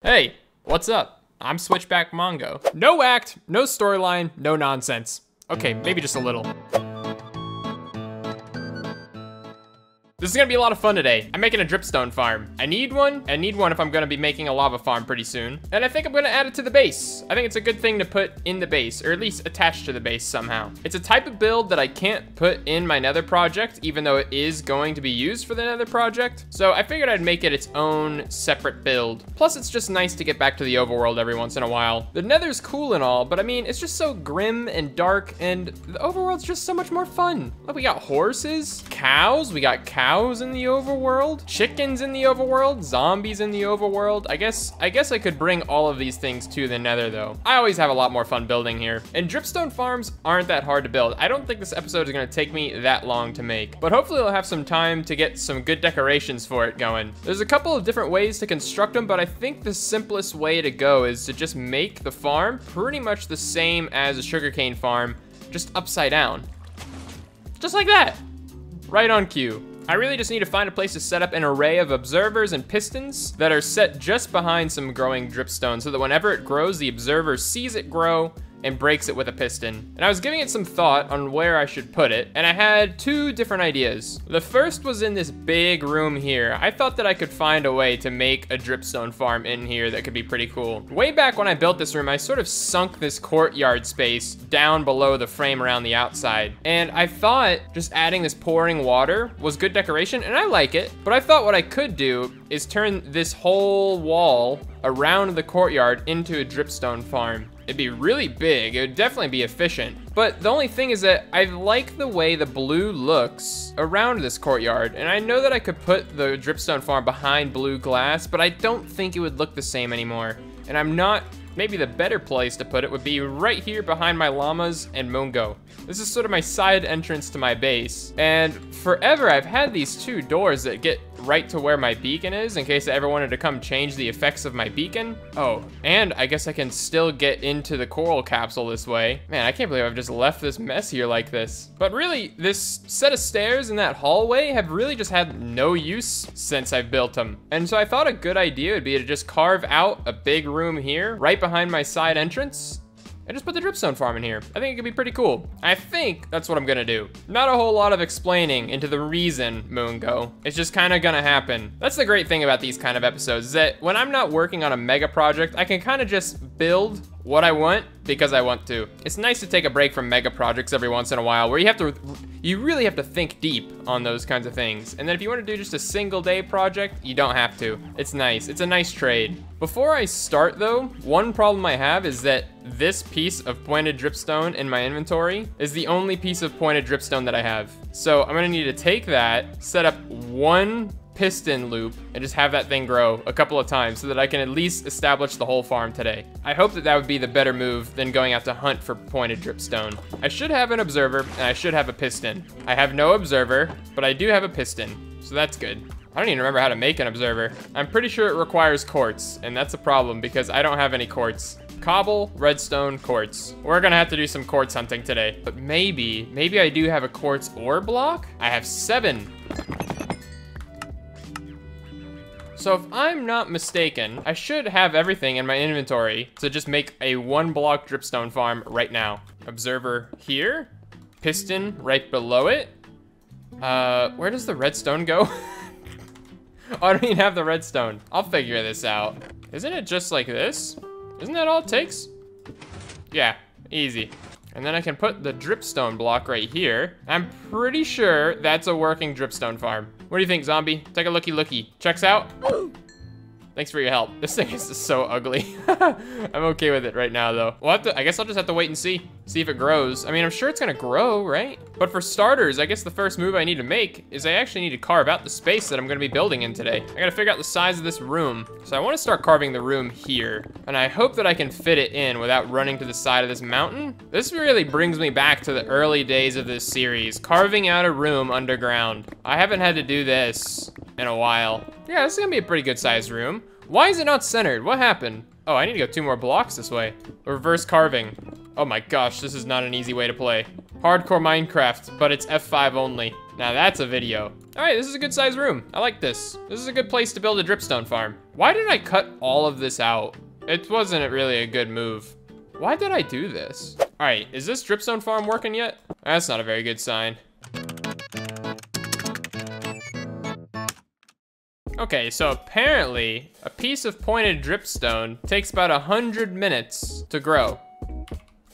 Hey, what's up? I'm Switchback Mongo. No act, no storyline, no nonsense. Okay, maybe just a little. This is gonna be a lot of fun today. I'm making a dripstone farm. I need one if I'm gonna be making a lava farm pretty soon. And I think I'm gonna add it to the base. I think it's a good thing to put in the base, or at least attached to the base somehow. It's a type of build that I can't put in my nether project, even though it is going to be used for the nether project. So I figured I'd make it its own separate build. Plus it's just nice to get back to the overworld every once in a while. The nether's cool and all, but I mean, it's just so grim and dark, and the overworld's just so much more fun. Look, we got horses, cows, we got cows in the overworld, chickens in the overworld, zombies in the overworld. I guess I could bring all of these things to the nether though. I always have a lot more fun building here. And dripstone farms aren't that hard to build. I don't think this episode is gonna take me that long to make, but hopefully I'll have some time to get some good decorations for it going. There's a couple of different ways to construct them, but I think the simplest way to go is to just make the farm pretty much the same as a sugarcane farm, just upside down. Just like that, right on cue. I really just need to find a place to set up an array of observers and pistons that are set just behind some growing dripstone so that whenever it grows, the observer sees it grow and breaks it with a piston. And I was giving it some thought on where I should put it, and I had two different ideas. The first was in this big room here. I thought that I could find a way to make a dripstone farm in here that could be pretty cool. Way back when I built this room, I sort of sunk this courtyard space down below the frame around the outside. And I thought just adding this pouring water was good decoration, and I like it, but I thought what I could do is turn this whole wall around the courtyard into a dripstone farm. It'd be really big, it would definitely be efficient. But the only thing is that I like the way the blue looks around this courtyard, and I know that I could put the dripstone farm behind blue glass, but I don't think it would look the same anymore. And I'm not, maybe the better place to put it would be right here behind my llamas and Mungo. This is sort of my side entrance to my base. And forever I've had these two doors that get right to where my beacon is in case I ever wanted to come change the effects of my beacon. Oh, and I guess I can still get into the coral capsule this way. Man, I can't believe I've just left this mess here like this. But really, this set of stairs in that hallway have really just had no use since I've built them. And so I thought a good idea would be to just carve out a big room here right behind my side entrance and just put the dripstone farm in here. I think it could be pretty cool. I think that's what I'm gonna do. Not a whole lot of explaining into the reason, Mungo. It's just kind of gonna happen. That's the great thing about these kind of episodes, is that when I'm not working on a mega project, I can kind of just build what I want because I want to. It's nice to take a break from mega projects every once in a while where you really have to think deep on those kinds of things. And then if you want to do just a single day project, you don't have to. It's nice, it's a nice trade. Before I start though, one problem I have is that this piece of pointed dripstone in my inventory is the only piece of pointed dripstone that I have. So I'm gonna need to take that, set up one piston loop, and just have that thing grow a couple of times so that I can at least establish the whole farm today. I hope that that would be the better move than going out to hunt for pointed dripstone. I should have an observer, and I should have a piston. I have no observer, but I do have a piston, so that's good. I don't even remember how to make an observer. I'm pretty sure it requires quartz, and that's a problem because I don't have any quartz. Cobble, redstone, quartz. We're gonna have to do some quartz hunting today. But maybe I do have a quartz ore block? I have 7. So if I'm not mistaken, I should have everything in my inventory to just make a 1-block dripstone farm right now. Observer here, piston right below it. Where does the redstone go? Oh, I don't even have the redstone. I'll figure this out. Isn't it just like this? Isn't that all it takes? Yeah, easy. And then I can put the dripstone block right here. I'm pretty sure that's a working dripstone farm. What do you think, zombie? Take a looky. Checks out? Thanks for your help. This thing is just so ugly. I'm okay with it right now though. I guess I'll just have to wait and see if it grows. I mean, I'm sure it's gonna grow, right? But for starters, I guess the first move I need to make is I actually need to carve out the space that I'm gonna be building in today. I gotta figure out the size of this room. So I wanna start carving the room here. And I hope that I can fit it in without running to the side of this mountain. This really brings me back to the early days of this series, carving out a room underground. I haven't had to do this in a while. Yeah, this is gonna be a pretty good sized room. Why is it not centered? What happened? Oh, I need to go 2 more blocks this way. Reverse carving. Oh my gosh, this is not an easy way to play. Hardcore Minecraft, but it's F5 only. Now that's a video. All right, this is a good sized room. I like this. This is a good place to build a dripstone farm. Why did I cut all of this out? It wasn't really a good move. Why did I do this? All right, is this dripstone farm working yet? That's not a very good sign. Okay, so apparently a piece of pointed dripstone takes about 100 minutes to grow.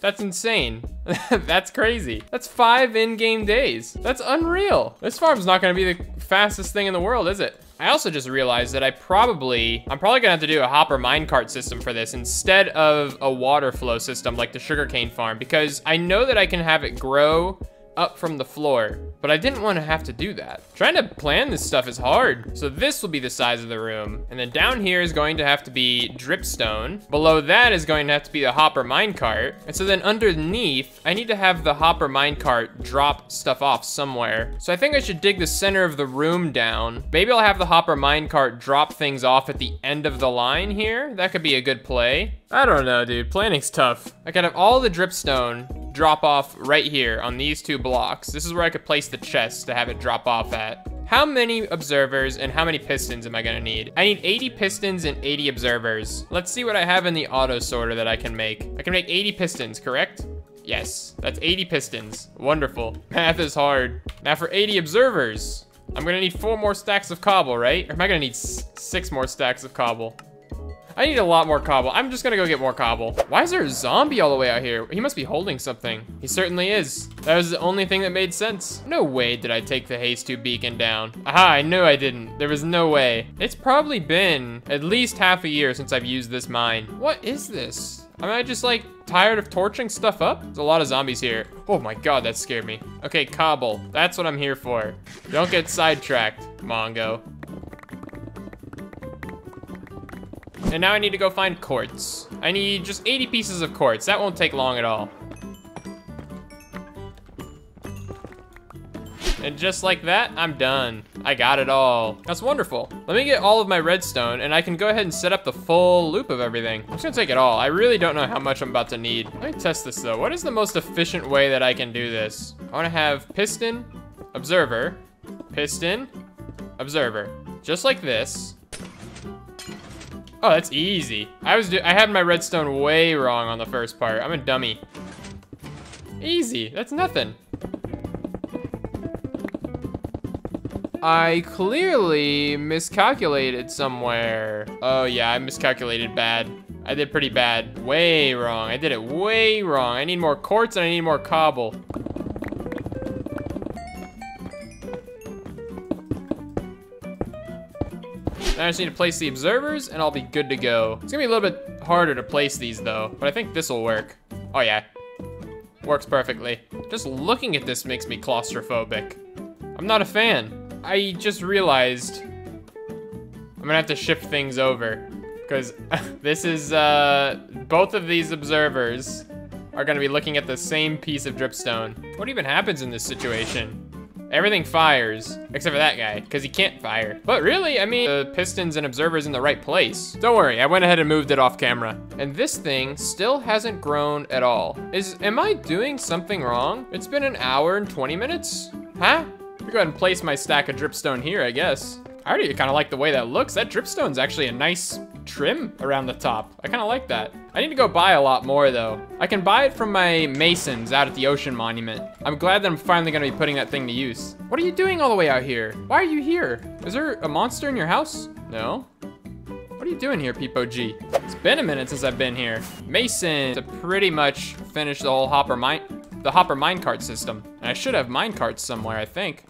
That's insane. That's crazy. That's 5 in-game days. That's unreal. This farm's not gonna be the fastest thing in the world, is it? I also just realized that I'm probably gonna have to do a hopper minecart system for this instead of a water flow system like the sugarcane farm, because I know that I can have it grow up from the floor, but I didn't want to have to do that. Trying to plan this stuff is hard. So this will be the size of the room. And then down here is going to have to be dripstone. Below that is going to have to be the hopper minecart. And so then underneath, I need to have the hopper minecart drop stuff off somewhere. So I think I should dig the center of the room down. Maybe I'll have the hopper minecart drop things off at the end of the line here. That could be a good play. I don't know, dude. Planning's tough. I could have all the dripstone drop off right here on these 2 blocks. This is where I could place the chest to have it drop off at. How many observers and how many pistons am I gonna need? I need 80 pistons and 80 observers. Let's see what I have in the auto sorter that I can make. I can make 80 pistons, correct? Yes, that's 80 pistons. Wonderful. Math is hard. Now for 80 observers, I'm gonna need 4 more stacks of cobble, right? Or am I gonna need 6 more stacks of cobble? I need a lot more cobble. I'm just gonna go get more cobble. Why is there a zombie all the way out here? He must be holding something. He certainly is. That was the only thing that made sense. No way did I take the haze tube beacon down. Aha, I knew I didn't. There was no way. It's probably been at least half a year since I've used this mine. What is this? Am I just like tired of torching stuff up? There's a lot of zombies here. Oh my God, that scared me. Okay, cobble. That's what I'm here for. Don't get sidetracked, Mongo. And now I need to go find quartz. I need just 80 pieces of quartz. That won't take long at all. And just like that, I'm done. I got it all. That's wonderful. Let me get all of my redstone and I can go ahead and set up the full loop of everything. I'm just gonna take it all. I really don't know how much I'm about to need. Let me test this though. What is the most efficient way that I can do this? I wanna have piston, observer, piston, observer. Just like this. Oh, that's easy. I had my redstone way wrong on the first part. I'm a dummy. Easy, that's nothing. I clearly miscalculated somewhere. Oh yeah, I miscalculated bad. I did pretty bad, way wrong. I did it way wrong. I need more quartz and I need more cobble. Now I just need to place the observers and I'll be good to go. It's gonna be a little bit harder to place these though, but I think this will work. Oh yeah, works perfectly. Just looking at this makes me claustrophobic. I'm not a fan. I just realized I'm gonna have to shift things over because this is, both of these observers are gonna be looking at the same piece of dripstone. What even happens in this situation? Everything fires, except for that guy, because he can't fire. But really, I mean, the pistons and observers in the right place. Don't worry, I went ahead and moved it off camera. And this thing still hasn't grown at all. Am I doing something wrong? It's been an hour and 20 minutes? Huh? Let me go ahead and place my stack of dripstone here, I guess. I already kind of like the way that looks. That dripstone's actually a nice trim around the top. I kind of like that. I need to go buy a lot more though. I can buy it from my masons out at the ocean monument. I'm glad that I'm finally gonna be putting that thing to use. What are you doing all the way out here? Why are you here? Is there a monster in your house? No? What are you doing here, Peepo G? It's been a minute since I've been here. Mason to pretty much finish the whole hopper minecart system. And I should have minecarts somewhere, I think.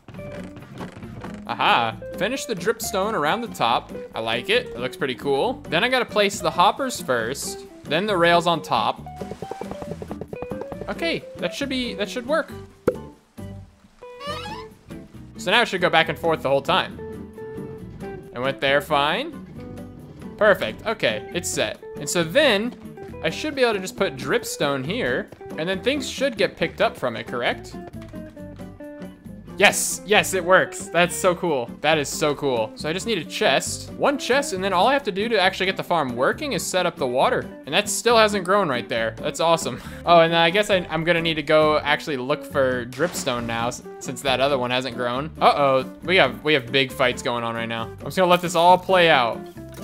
Aha, finish the dripstone around the top. I like it, it looks pretty cool. Then I gotta place the hoppers first, then the rails on top. Okay, that should work. So now it should go back and forth the whole time. I went there fine. Perfect, okay, it's set. And so then, I should be able to just put dripstone here, and then things should get picked up from it, correct? Yes, yes, it works. That's so cool. That is so cool. So I just need a chest, one chest, and then all I have to do to actually get the farm working is set up the water. And that still hasn't grown right there. That's awesome. Oh, and I guess I'm gonna need to go actually look for dripstone now since that other one hasn't grown. Uh-oh, we have big fights going on right now. I'm just gonna let this all play out.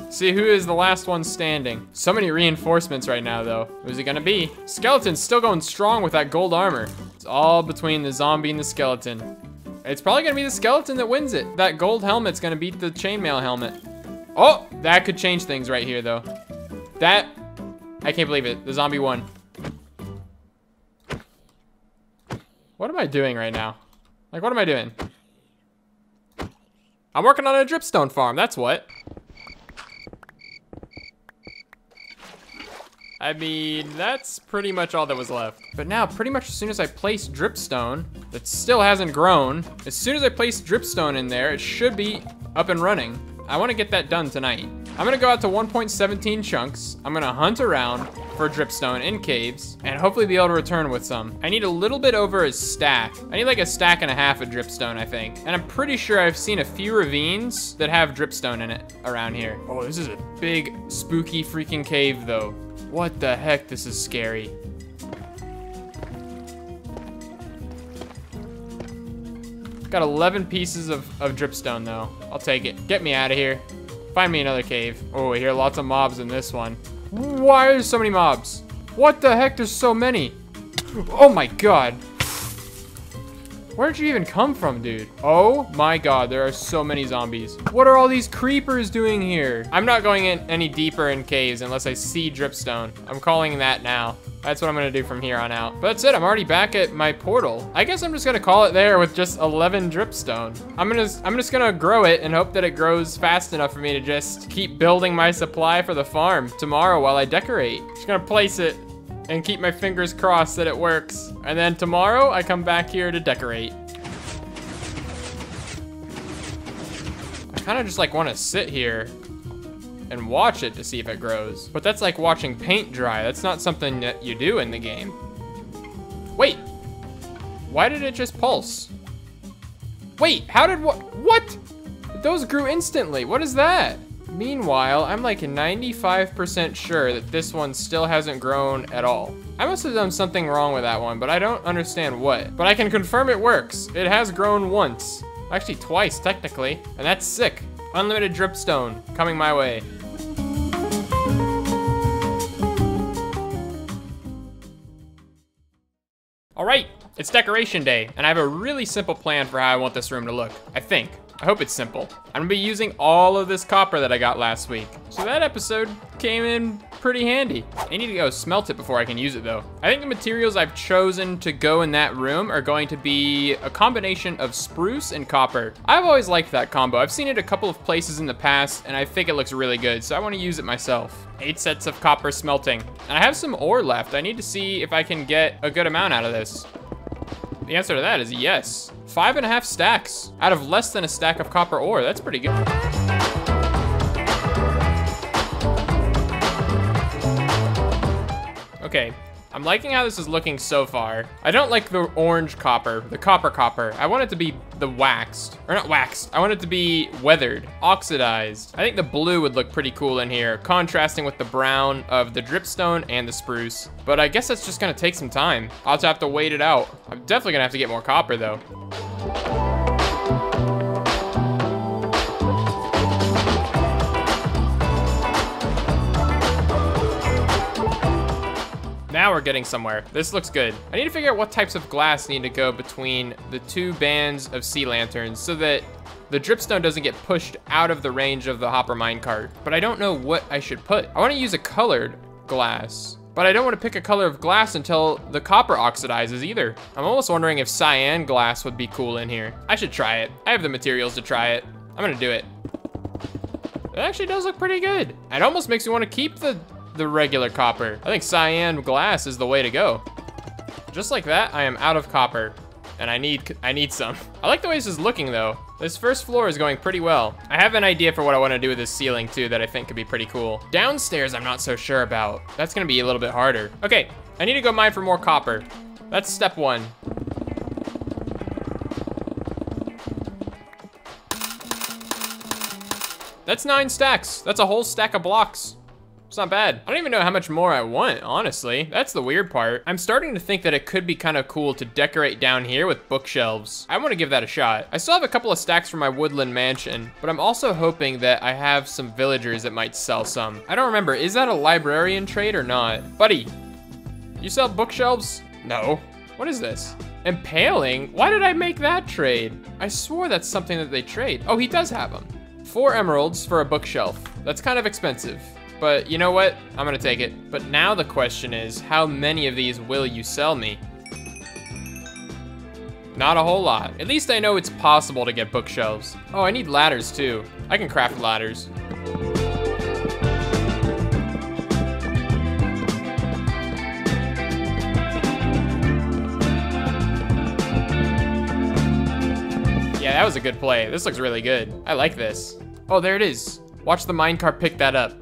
See who is the last one standing. So many reinforcements right now though. Who's it gonna be? Skeleton's still going strong with that gold armor. It's all between the zombie and the skeleton. It's probably gonna be the skeleton that wins it. That gold helmet's gonna beat the chainmail helmet. Oh, that could change things right here though. That, I can't believe it. The zombie won. What am I doing right now? Like, what am I doing? I'm working on a dripstone farm, that's what. I mean, that's pretty much all that was left. But now, pretty much as soon as I place dripstone, that still hasn't grown, as soon as I place dripstone in there, it should be up and running. I wanna get that done tonight. I'm gonna go out to 1.17 chunks. I'm gonna hunt around for dripstone in caves and hopefully be able to return with some. I need a little bit over a stack. I need like a stack and a half of dripstone, I think. And I'm pretty sure I've seen a few ravines that have dripstone in it around here. Oh, this is a big, spooky freaking cave though. What the heck, this is scary. Got 11 pieces of dripstone though. I'll take it. Get me out of here. Find me another cave. Oh, I hear lots of mobs in this one. Why are there so many mobs? What the heck, there's so many. Oh my God. Where'd you even come from, dude? Oh my God, there are so many zombies. What are all these creepers doing here? I'm not going in any deeper in caves unless I see dripstone. I'm calling that now. That's what I'm gonna do from here on out. But that's it, I'm already back at my portal. I guess I'm just gonna call it there with just 11 dripstone. I'm just gonna grow it and hope that it grows fast enough for me to just keep building my supply for the farm tomorrow while I decorate. Just gonna place it and keep my fingers crossed that it works. And then tomorrow, I come back here to decorate. I kind of just like want to sit here and watch it to see if it grows. But that's like watching paint dry. That's not something that you do in the game. Wait, why did it just pulse? Wait, how did what? Those grew instantly, what is that? Meanwhile, I'm like 95% sure that this one still hasn't grown at all. I must have done something wrong with that one, but I don't understand what. But I can confirm it works. It has grown once. Actually, twice, technically. And that's sick. Unlimited dripstone coming my way. All right, it's decoration day, and I have a really simple plan for how I want this room to look, I think. I hope it's simple. I'm gonna be using all of this copper that I got last week. So that episode came in pretty handy. I need to go smelt it before I can use it though. I think the materials I've chosen to go in that room are going to be a combination of spruce and copper. I've always liked that combo. I've seen it a couple of places in the past and I think it looks really good, so I wanna use it myself. 8 sets of copper smelting. And I have some ore left. I need to see if I can get a good amount out of this. The answer to that is yes. 5.5 stacks out of less than a stack of copper ore. That's pretty good. Okay, I'm liking how this is looking so far. I don't like the orange copper, the copper. I want it to be the waxed, or not waxed. I want it to be weathered, oxidized. I think the blue would look pretty cool in here, contrasting with the brown of the dripstone and the spruce. But I guess that's just gonna take some time. I'll just have to wait it out. I'm definitely gonna have to get more copper though. Now we're getting somewhere. This looks good. I need to figure out what types of glass need to go between the 2 bands of sea lanterns so that the dripstone doesn't get pushed out of the range of the hopper minecart. But I don't know what I should put. I want to use a colored glass, but I don't want to pick a color of glass until the copper oxidizes either. I'm almost wondering if cyan glass would be cool in here. I should try it. I have the materials to try it. I'm gonna do it. It actually does look pretty good. It almost makes me want to keep the regular copper. I think cyan glass is the way to go. Just like that, I am out of copper, and I need some. I like the way this is looking though. This first floor is going pretty well. I have an idea for what I want to do with this ceiling too that I think could be pretty cool. Downstairs, I'm not so sure about. That's gonna be a little bit harder. Okay, I need to go mine for more copper. That's step 1. That's 9 stacks. That's a whole stack of blocks. It's not bad. I don't even know how much more I want, honestly. That's the weird part. I'm starting to think that it could be kind of cool to decorate down here with bookshelves. I want to give that a shot. I still have a couple of stacks from my woodland mansion, but I'm also hoping that I have some villagers that might sell some. I don't remember, is that a librarian trade or not? Buddy, you sell bookshelves? No. What is this? Impaling? Why did I make that trade? I swore that's something that they trade. Oh, he does have them. 4 emeralds for a bookshelf. That's kind of expensive. But you know what? I'm gonna take it. But now the question is, how many of these will you sell me? Not a whole lot. At least I know it's possible to get bookshelves. Oh, I need ladders too. I can craft ladders. Yeah, that was a good play. This looks really good. I like this. Oh, there it is. Watch the minecart pick that up.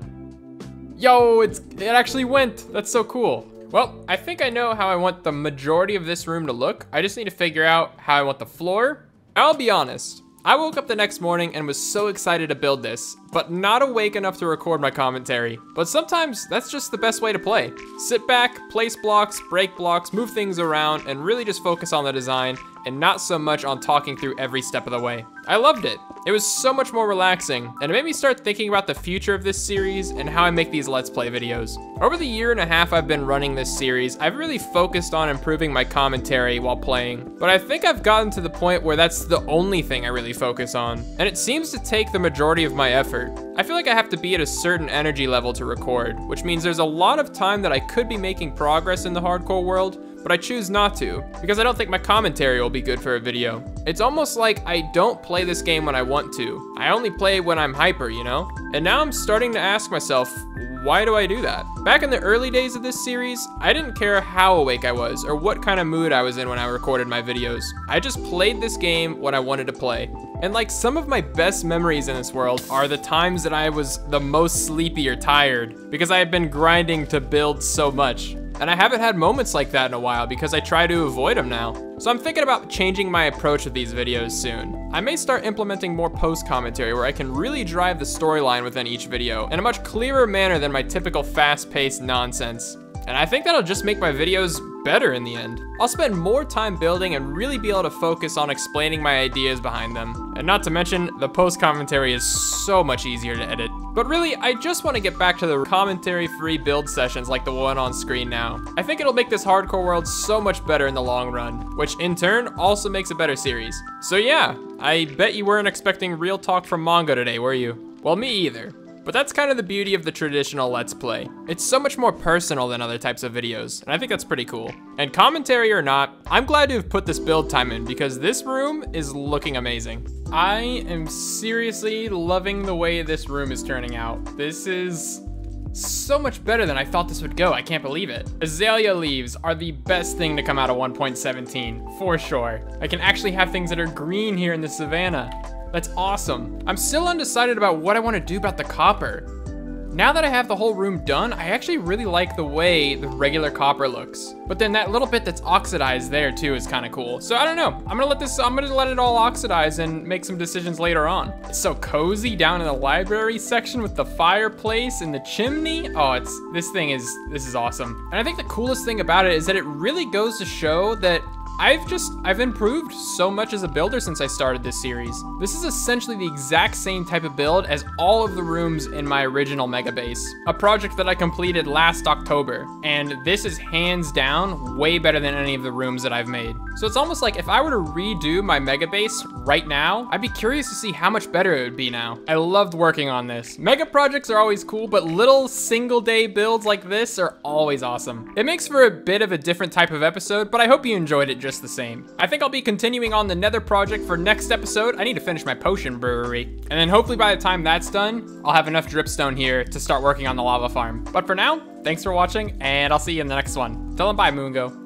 Yo, it actually went. That's so cool. Well, I think I know how I want the majority of this room to look. I just need to figure out how I want the floor. I'll be honest. I woke up the next morning and was so excited to build this, but not awake enough to record my commentary. But sometimes that's just the best way to play. Sit back, place blocks, break blocks, move things around, and really just focus on the design and not so much on talking through every step of the way. I loved it. It was so much more relaxing, and it made me start thinking about the future of this series and how I make these Let's Play videos. Over the 1.5 years I've been running this series, I've really focused on improving my commentary while playing, but I think I've gotten to the point where that's the only thing I really focus on, and it seems to take the majority of my effort. I feel like I have to be at a certain energy level to record, which means there's a lot of time that I could be making progress in the hardcore world, but I choose not to, because I don't think my commentary will be good for a video. It's almost like I don't play this game when I want to. I only play when I'm hyper, you know? And now I'm starting to ask myself, why do I do that? Back in the early days of this series, I didn't care how awake I was or what kind of mood I was in when I recorded my videos. I just played this game when I wanted to play. And like, some of my best memories in this world are the times that I was the most sleepy or tired because I had been grinding to build so much. And I haven't had moments like that in a while because I try to avoid them now. So I'm thinking about changing my approach with these videos soon. I may start implementing more post commentary where I can really drive the storyline within each video in a much clearer manner than my typical fast-paced nonsense. And I think that'll just make my videos better in the end. I'll spend more time building and really be able to focus on explaining my ideas behind them. And not to mention, the post commentary is so much easier to edit. But really, I just want to get back to the commentary-free build sessions like the one on screen now. I think it'll make this hardcore world so much better in the long run, which in turn also makes a better series. So yeah, I bet you weren't expecting real talk from Mongo today, were you? Well, me either. But that's kind of the beauty of the traditional Let's Play. It's so much more personal than other types of videos, and I think that's pretty cool. And commentary or not, I'm glad to have put this build time in because this room is looking amazing. I am seriously loving the way this room is turning out. This is so much better than I thought this would go. I can't believe it. Azalea leaves are the best thing to come out of 1.17, for sure. I can actually have things that are green here in the savannah. That's awesome. I'm still undecided about what I want to do about the copper. Now that I have the whole room done, I actually really like the way the regular copper looks. But then that little bit that's oxidized there too is kind of cool. So I don't know, I'm gonna let it all oxidize and make some decisions later on. It's so cozy down in the library section with the fireplace and the chimney. Oh, this is awesome. And I think the coolest thing about it is that it really goes to show that I've improved so much as a builder since I started this series. This is essentially the exact same type of build as all of the rooms in my original mega base, a project that I completed last October. And this is hands down way better than any of the rooms that I've made. So it's almost like if I were to redo my mega base right now, I'd be curious to see how much better it would be now. I loved working on this. Mega projects are always cool, but little single day builds like this are always awesome. It makes for a bit of a different type of episode, but I hope you enjoyed it just the same. I think I'll be continuing on the Nether project for next episode. I need to finish my potion brewery. And then hopefully by the time that's done, I'll have enough dripstone here to start working on the lava farm. But for now, thanks for watching, and I'll see you in the next one. Tell them bye, Moongo.